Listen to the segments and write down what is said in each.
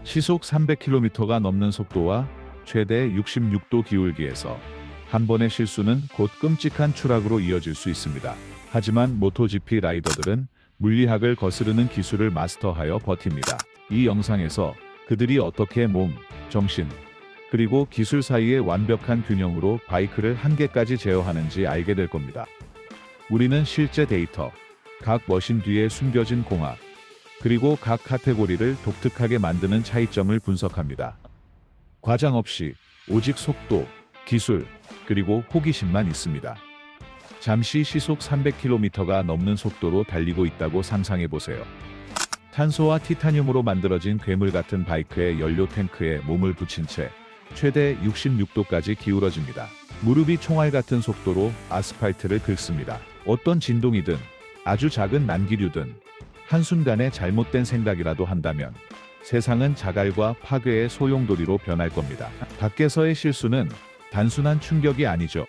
시속 300km가 넘는 속도와 최대 66도 기울기에서 한 번의 실수는 곧 끔찍한 추락으로 이어질 수 있습니다. 하지만 모토GP 라이더들은 물리학을 거스르는 기술을 마스터하여 버팁니다. 이 영상에서 그들이 어떻게 몸, 정신, 그리고 기술 사이의 완벽한 균형으로 바이크를 한계까지 제어하는지 알게 될 겁니다. 우리는 실제 데이터, 각 머신 뒤에 숨겨진 공학, 그리고 각 카테고리를 독특하게 만드는 차이점을 분석합니다. 과장 없이 오직 속도, 기술, 그리고 호기심만 있습니다. 잠시 시속 300km가 넘는 속도로 달리고 있다고 상상해 보세요. 탄소와 티타늄으로 만들어진 괴물 같은 바이크의 연료 탱크에 몸을 붙인 채 최대 66도까지 기울어집니다. 무릎이 총알 같은 속도로 아스팔트를 긁습니다. 어떤 진동이든 아주 작은 난기류든 한순간에 잘못된 생각이라도 한다면 세상은 자갈과 파괴의 소용돌이로 변할 겁니다. 밖에서의 실수는 단순한 충격이 아니죠.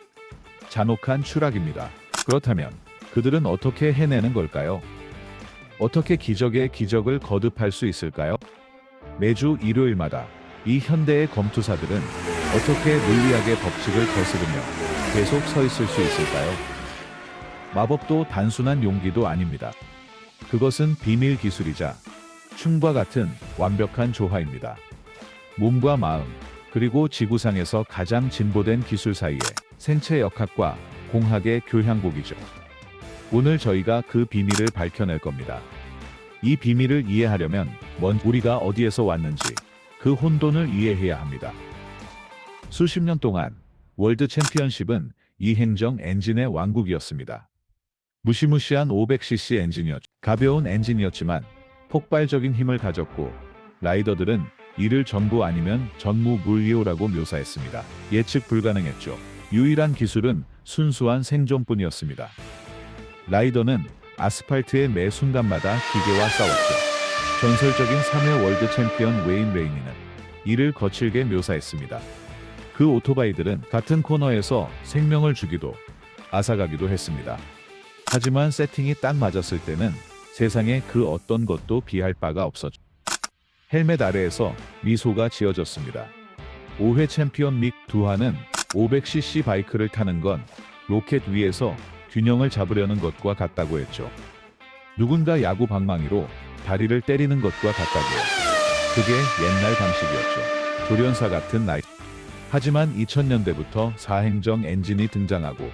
잔혹한 추락입니다. 그렇다면 그들은 어떻게 해내는 걸까요? 어떻게 기적의 기적을 거듭할 수 있을까요? 매주 일요일마다 이 현대의 검투사들은 어떻게 물리학의 법칙을 거스르며 계속 서 있을 수 있을까요? 마법도 단순한 용기도 아닙니다. 그것은 비밀 기술이자 춤과 같은 완벽한 조화입니다. 몸과 마음, 그리고 지구상에서 가장 진보된 기술 사이에 생체 역학과 공학의 교향곡이죠. 오늘 저희가 그 비밀을 밝혀낼 겁니다. 이 비밀을 이해하려면 먼저 우리가 어디에서 왔는지 그 혼돈을 이해해야 합니다. 수십 년 동안 월드 챔피언십은 이행정 엔진의 왕국이었습니다. 무시무시한 500cc 엔진이었죠. 가벼운 엔진이었지만 폭발적인 힘을 가졌고 라이더들은 이를 전부 아니면 전무불이오라고 묘사했습니다. 예측 불가능했죠. 유일한 기술은 순수한 생존뿐이었습니다. 라이더는 아스팔트의 매 순간마다 기계와 싸웠죠. 전설적인 3회 월드 챔피언 웨인 레이니는 이를 거칠게 묘사했습니다. 그 오토바이들은 같은 코너에서 생명을 주기도 앗아가기도 했습니다. 하지만 세팅이 딱 맞았을 때는 세상에 그 어떤 것도 비할 바가 없었죠. 헬멧 아래에서 미소가 지어졌습니다. 5회 챔피언 믹 두하는 500cc 바이크를 타는 건 로켓 위에서 균형을 잡으려는 것과 같다고 했죠. 누군가 야구 방망이로 다리를 때리는 것과 같다고요. 그게 옛날 방식이었죠. 조련사 같은 나이. 하지만 2000년대부터 사행정 엔진이 등장하고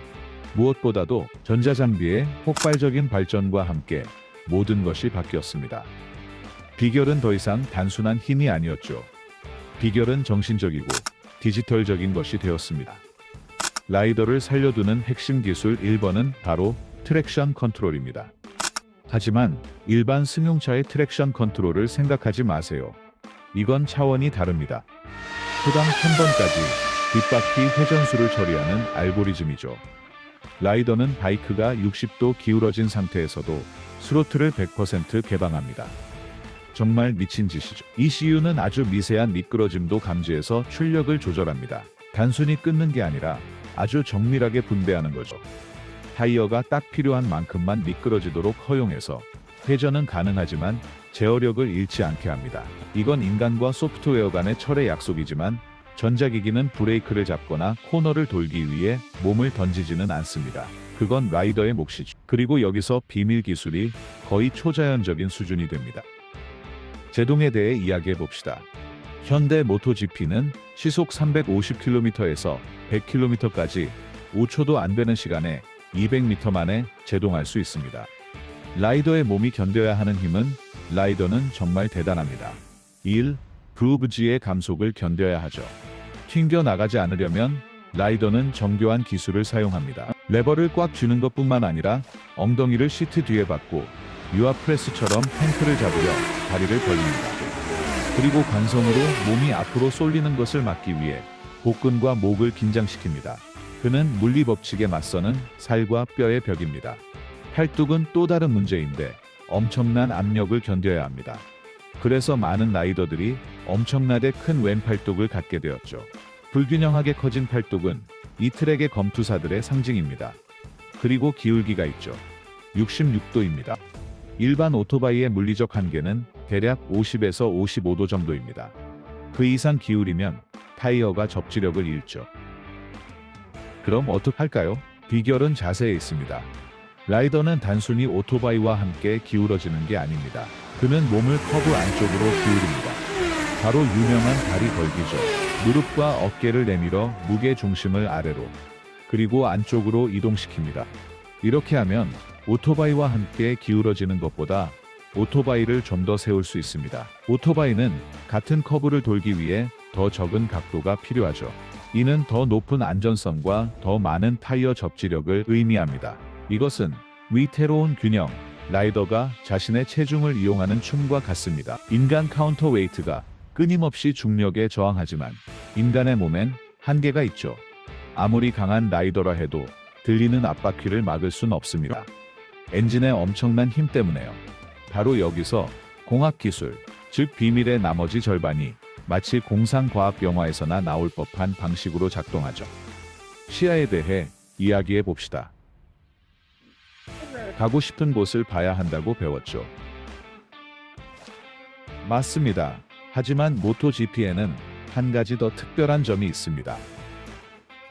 무엇보다도 전자장비의 폭발적인 발전과 함께 모든 것이 바뀌었습니다. 비결은 더 이상 단순한 힘이 아니었죠. 비결은 정신적이고 디지털적인 것이 되었습니다. 라이더를 살려두는 핵심 기술 1번은 바로 트랙션 컨트롤입니다. 하지만 일반 승용차의 트랙션 컨트롤을 생각하지 마세요. 이건 차원이 다릅니다. 초당 1000번까지 뒷바퀴 회전수를 처리하는 알고리즘이죠. 라이더는 바이크가 60도 기울어진 상태에서도 스로틀을 100% 개방합니다. 정말 미친 짓이죠. ECU는 아주 미세한 미끄러짐도 감지해서 출력을 조절합니다. 단순히 끊는 게 아니라 아주 정밀하게 분배하는 거죠. 타이어가 딱 필요한 만큼만 미끄러지도록 허용해서 회전은 가능하지만 제어력을 잃지 않게 합니다. 이건 인간과 소프트웨어 간의 철의 약속이지만 전자기기는 브레이크를 잡거나 코너를 돌기 위해 몸을 던지지는 않습니다. 그건 라이더의 몫이죠. 그리고 여기서 비밀 기술이 거의 초자연적인 수준이 됩니다. 제동에 대해 이야기해 봅시다. 현대 모토GP는 시속 350km에서 100km까지 5초도 안 되는 시간에 200m 만에 제동할 수 있습니다. 라이더의 몸이 견뎌야 하는 힘은 라이더는 정말 대단합니다. 1. 브루브지의 감속을 견뎌야 하죠. 튕겨 나가지 않으려면 라이더는 정교한 기술을 사용합니다. 레버를 꽉 쥐는 것뿐만 아니라 엉덩이를 시트 뒤에 받고 유아 프레스처럼 탱크를 잡으려 다리를 벌립니다. 그리고 관성으로 몸이 앞으로 쏠리는 것을 막기 위해 복근과 목을 긴장시킵니다. 그는 물리 법칙에 맞서는 살과 뼈의 벽입니다. 팔뚝은 또 다른 문제인데 엄청난 압력을 견뎌야 합니다. 그래서 많은 라이더들이 엄청나게 큰 왼팔뚝을 갖게 되었죠. 불균형하게 커진 팔뚝은 이 트랙의 검투사들의 상징입니다. 그리고 기울기가 있죠. 66도입니다. 일반 오토바이의 물리적 한계는 대략 50에서 55도 정도입니다. 그 이상 기울이면 타이어가 접지력을 잃죠. 그럼 어떡할까요? 비결은 자세에 있습니다. 라이더는 단순히 오토바이와 함께 기울어지는 게 아닙니다. 그는 몸을 커브 안쪽으로 기울입니다. 바로 유명한 다리 걸기죠. 무릎과 어깨를 내밀어 무게 중심을 아래로, 그리고 안쪽으로 이동시킵니다. 이렇게 하면 오토바이와 함께 기울어지는 것보다 오토바이를 좀 더 세울 수 있습니다. 오토바이는 같은 커브를 돌기 위해 더 적은 각도가 필요하죠. 이는 더 높은 안전성과 더 많은 타이어 접지력을 의미합니다. 이것은 위태로운 균형, 라이더가 자신의 체중을 이용하는 춤과 같습니다. 인간 카운터웨이트가 끊임없이 중력에 저항하지만 인간의 몸엔 한계가 있죠. 아무리 강한 라이더라 해도 들리는 앞바퀴를 막을 순 없습니다. 엔진의 엄청난 힘 때문에요. 바로 여기서 공학기술, 즉 비밀의 나머지 절반이 마치 공상과학 영화에서나 나올 법한 방식으로 작동하죠. 시야에 대해 이야기해 봅시다. 가고 싶은 곳을 봐야 한다고 배웠죠. 맞습니다. 하지만 모토GP에는 한 가지 더 특별한 점이 있습니다.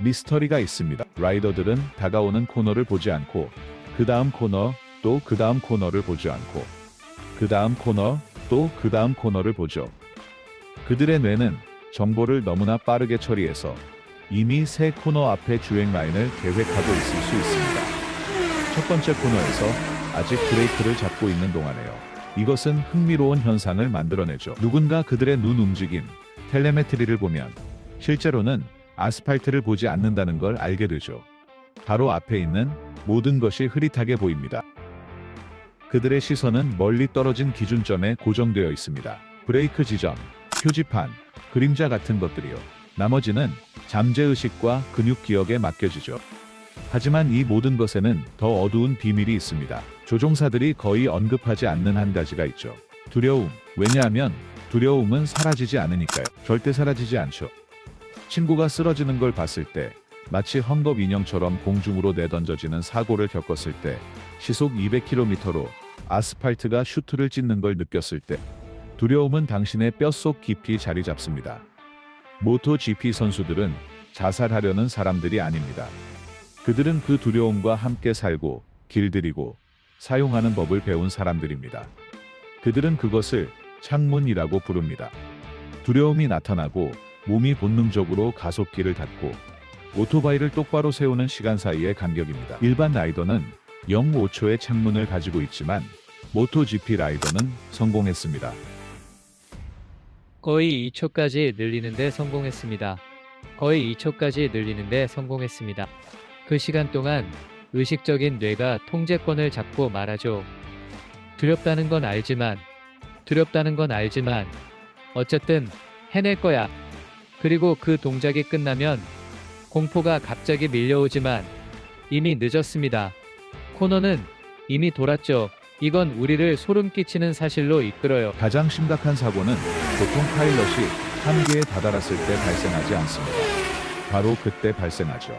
미스터리가 있습니다. 라이더들은 다가오는 코너를 보지 않고 그 다음 코너, 또 그 다음 코너를 보지 않고 그 다음 코너, 또 그 다음 코너를 보죠. 그들의 뇌는 정보를 너무나 빠르게 처리해서 이미 새 코너 앞의 주행 라인을 계획하고 있을 수 있습니다. 첫 번째 코너에서 아직 브레이크를 잡고 있는 동안에요. 이것은 흥미로운 현상을 만들어내죠. 누군가 그들의 눈 움직임, 텔레메트리를 보면 실제로는 아스팔트를 보지 않는다는 걸 알게 되죠. 바로 앞에 있는 모든 것이 흐릿하게 보입니다. 그들의 시선은 멀리 떨어진 기준점에 고정되어 있습니다. 브레이크 지점, 표지판, 그림자 같은 것들이요. 나머지는 잠재의식과 근육 기억에 맡겨지죠. 하지만 이 모든 것에는 더 어두운 비밀이 있습니다. 조종사들이 거의 언급하지 않는 한 가지가 있죠. 두려움. 왜냐하면 두려움은 사라지지 않으니까요. 절대 사라지지 않죠. 친구가 쓰러지는 걸 봤을 때, 마치 헝겊 인형처럼 공중으로 내던져지는 사고를 겪었을 때, 시속 200km로 아스팔트가 슈트를 찢는 걸 느꼈을 때, 두려움은 당신의 뼛속 깊이 자리 잡습니다. 모토GP 선수들은 자살하려는 사람들이 아닙니다. 그들은 그 두려움과 함께 살고 길들이고 사용하는 법을 배운 사람들입니다. 그들은 그것을 창문이라고 부릅니다. 두려움이 나타나고 몸이 본능적으로 가속기를 닫고 오토바이를 똑바로 세우는 시간 사이의 간격입니다. 일반 라이더는 0.5초의 창문을 가지고 있지만 모토GP 라이더는 성공했습니다. 거의 2초까지 늘리는데 성공했습니다. 거의 2초까지 늘리는데 성공했습니다. 그 시간 동안 의식적인 뇌가 통제권을 잡고 말하죠. 두렵다는 건 알지만 어쨌든 해낼 거야. 그리고 그 동작이 끝나면 공포가 갑자기 밀려오지만 이미 늦었습니다. 코너는 이미 돌았죠. 이건 우리를 소름 끼치는 사실로 이끌어요. 가장 심각한 사고는 보통 파일럿이 한계에 다다랐을 때 발생하지 않습니다. 바로 그때 발생하죠.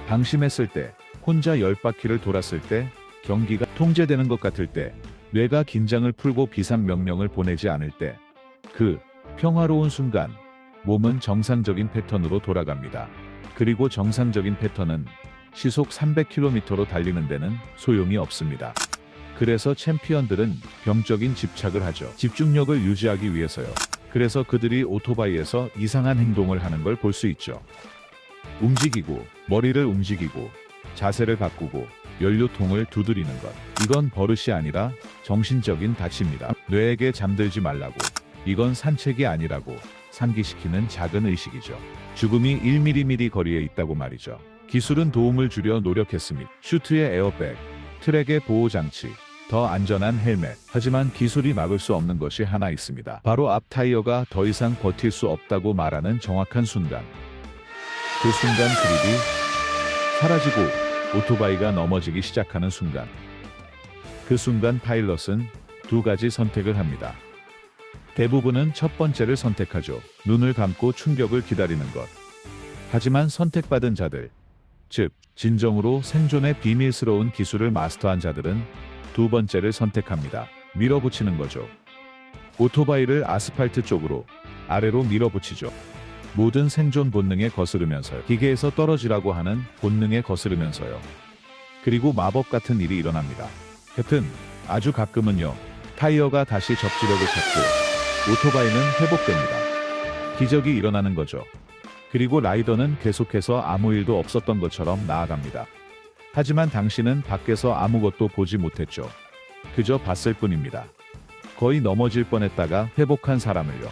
방심했을 때, 혼자 10바퀴를 돌았을 때, 경기가 통제되는 것 같을 때, 뇌가 긴장을 풀고 비상명령을 보내지 않을 때, 그 평화로운 순간, 몸은 정상적인 패턴으로 돌아갑니다. 그리고 정상적인 패턴은 시속 300km로 달리는 데는 소용이 없습니다. 그래서 챔피언들은 병적인 집착을 하죠. 집중력을 유지하기 위해서요. 그래서 그들이 오토바이에서 이상한 행동을 하는 걸 볼 수 있죠. 움직이고, 머리를 움직이고, 자세를 바꾸고, 연료통을 두드리는 것. 이건 버릇이 아니라 정신적인 탓입니다. 뇌에게 잠들지 말라고. 이건 산책이 아니라고 상기시키는 작은 의식이죠. 죽음이 1mm 거리에 있다고 말이죠. 기술은 도움을 주려 노력했습니다. 슈트의 에어백, 트랙의 보호장치, 더 안전한 헬멧. 하지만 기술이 막을 수 없는 것이 하나 있습니다. 바로 앞 타이어가 더 이상 버틸 수 없다고 말하는 정확한 순간. 그 순간 그립이 사라지고 오토바이가 넘어지기 시작하는 순간. 그 순간 파일럿은 두 가지 선택을 합니다. 대부분은 첫 번째를 선택하죠. 눈을 감고 충격을 기다리는 것. 하지만 선택받은 자들, 즉 진정으로 생존의 비밀스러운 기술을 마스터한 자들은 두 번째를 선택합니다. 밀어붙이는 거죠. 오토바이를 아스팔트 쪽으로 아래로 밀어붙이죠. 모든 생존 본능에 거스르면서요. 기계에서 떨어지라고 하는 본능에 거스르면서요. 그리고 마법 같은 일이 일어납니다. 여튼 아주 가끔은요. 타이어가 다시 접지력을 찾고 오토바이는 회복됩니다. 기적이 일어나는 거죠. 그리고 라이더는 계속해서 아무 일도 없었던 것처럼 나아갑니다. 하지만 당신은 밖에서 아무것도 보지 못했죠. 그저 봤을 뿐입니다. 거의 넘어질 뻔했다가 회복한 사람을요.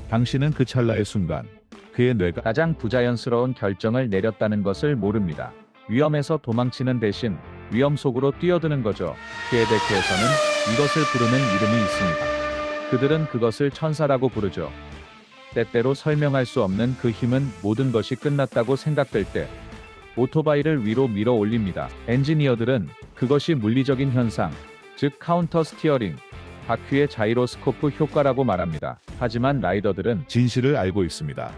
당신은 그 찰나의 순간 그의 뇌가 가장 부자연스러운 결정을 내렸다는 것을 모릅니다. 위험에서 도망치는 대신 위험 속으로 뛰어드는 거죠. 퀘베크에서는 이것을 부르는 이름이 있습니다. 그들은 그것을 천사라고 부르죠. 때때로 설명할 수 없는 그 힘은 모든 것이 끝났다고 생각될 때 오토바이를 위로 밀어 올립니다. 엔지니어들은 그것이 물리적인 현상, 즉 카운터 스티어링, 바퀴의 자이로스코프 효과라고 말합니다. 하지만 라이더들은 진실을 알고 있습니다.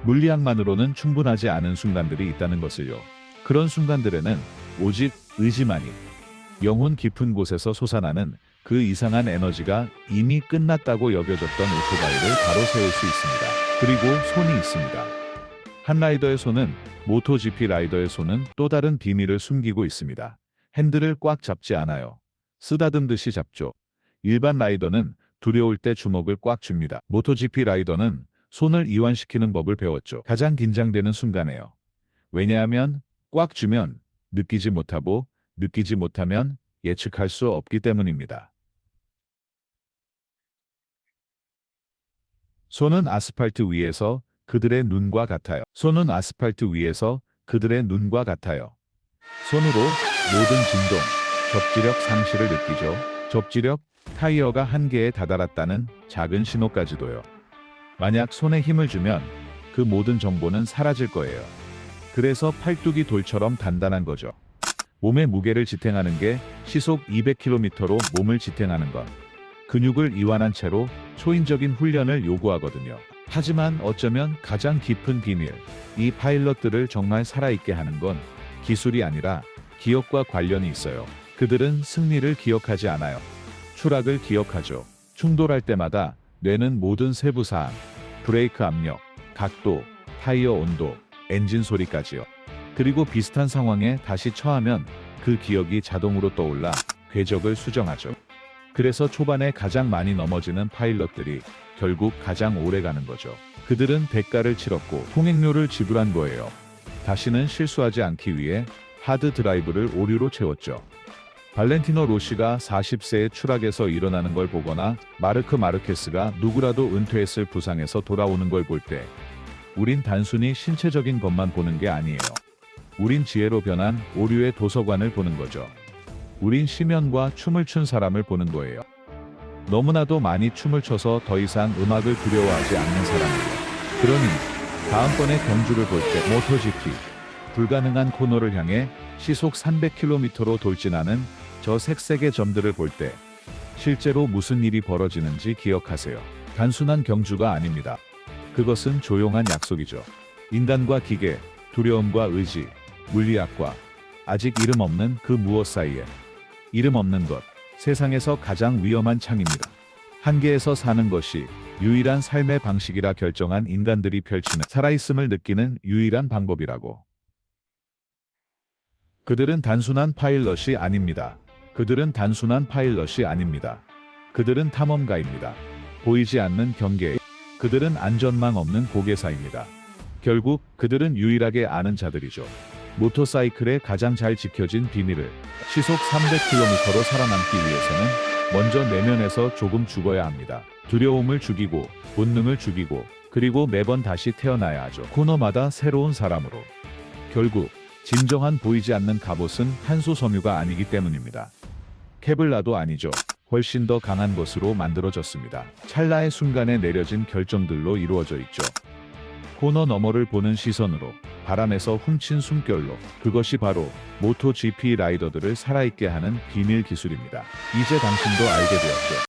물리학만으로는 충분하지 않은 순간들이 있다는 것을요. 그런 순간들에는 오직 의지만이, 영혼 깊은 곳에서 솟아나는 그 이상한 에너지가 이미 끝났다고 여겨졌던 오토바이를 바로 세울 수 있습니다. 그리고 손이 있습니다. 한 라이더의 손은 모토GP 라이더의 손은 또 다른 비밀을 숨기고 있습니다. 핸들을 꽉 잡지 않아요. 쓰다듬듯이 잡죠. 일반 라이더는 두려울 때 주먹을 꽉 줍니다. 모토GP 라이더는 손을 이완시키는 법을 배웠죠. 가장 긴장되는 순간에요. 왜냐하면 꽉 쥐면 느끼지 못하고 느끼지 못하면 예측할 수 없기 때문입니다. 손은 아스팔트 위에서 그들의 눈과 같아요. 손은 아스팔트 위에서 그들의 눈과 같아요. 손으로 모든 진동, 접지력 상실을 느끼죠. 접지력, 타이어가 한계에 다다랐다는 작은 신호까지도요. 만약 손에 힘을 주면 그 모든 정보는 사라질 거예요. 그래서 팔뚝이 돌처럼 단단한 거죠. 몸의 무게를 지탱하는 게 시속 200km로 몸을 지탱하는 것. 근육을 이완한 채로 초인적인 훈련을 요구하거든요. 하지만 어쩌면 가장 깊은 비밀, 이 파일럿들을 정말 살아있게 하는 건 기술이 아니라 기억과 관련이 있어요. 그들은 승리를 기억하지 않아요. 추락을 기억하죠. 충돌할 때마다 뇌는 모든 세부 사항, 브레이크 압력, 각도, 타이어 온도, 엔진 소리까지요. 그리고 비슷한 상황에 다시 처하면 그 기억이 자동으로 떠올라 궤적을 수정하죠. 그래서 초반에 가장 많이 넘어지는 파일럿들이 결국 가장 오래 가는 거죠. 그들은 대가를 치렀고 통행료를 지불한 거예요. 다시는 실수하지 않기 위해 하드 드라이브를 오류로 채웠죠. 발렌티노 로시가 40세의 추락에서 일어나는 걸 보거나 마르크 마르케스가 누구라도 은퇴했을 부상에서 돌아오는 걸 볼 때 우린 단순히 신체적인 것만 보는 게 아니에요. 우린 지혜로 변한 오류의 도서관을 보는 거죠. 우린 심연과 춤을 춘 사람을 보는 거예요. 너무나도 많이 춤을 춰서 더 이상 음악을 두려워하지 않는 사람이에요. 그러니 다음번에 경주를 볼 때 모토GP 불가능한 코너를 향해 시속 300km로 돌진하는 저 색색의 점들을 볼 때 실제로 무슨 일이 벌어지는지 기억하세요. 단순한 경주가 아닙니다. 그것은 조용한 약속이죠. 인간과 기계, 두려움과 의지, 물리학과 아직 이름 없는 그 무엇 사이에 이름 없는 것, 세상에서 가장 위험한 창입니다. 한계에서 사는 것이 유일한 삶의 방식이라 결정한 인간들이 펼치는 살아있음을 느끼는 유일한 방법이라고. 그들은 단순한 파일럿이 아닙니다. 그들은 단순한 파일럿이 아닙니다. 그들은 탐험가입니다. 보이지 않는 경계, 그들은 안전망 없는 고개사입니다. 결국 그들은 유일하게 아는 자들이죠. 모터사이클의 가장 잘 지켜진 비밀을 시속 300km로 살아남기 위해서는 먼저 내면에서 조금 죽어야 합니다. 두려움을 죽이고 본능을 죽이고 그리고 매번 다시 태어나야 하죠. 코너마다 새로운 사람으로. 결국 진정한 보이지 않는 갑옷은 탄소 섬유가 아니기 때문입니다. 케블라도 아니죠. 훨씬 더 강한 것으로 만들어졌습니다. 찰나의 순간에 내려진 결정들로 이루어져 있죠. 코너 너머를 보는 시선으로, 바람에서 훔친 숨결로. 그것이 바로 모토GP 라이더들을 살아있게 하는 비밀 기술입니다. 이제 당신도 알게 되었죠.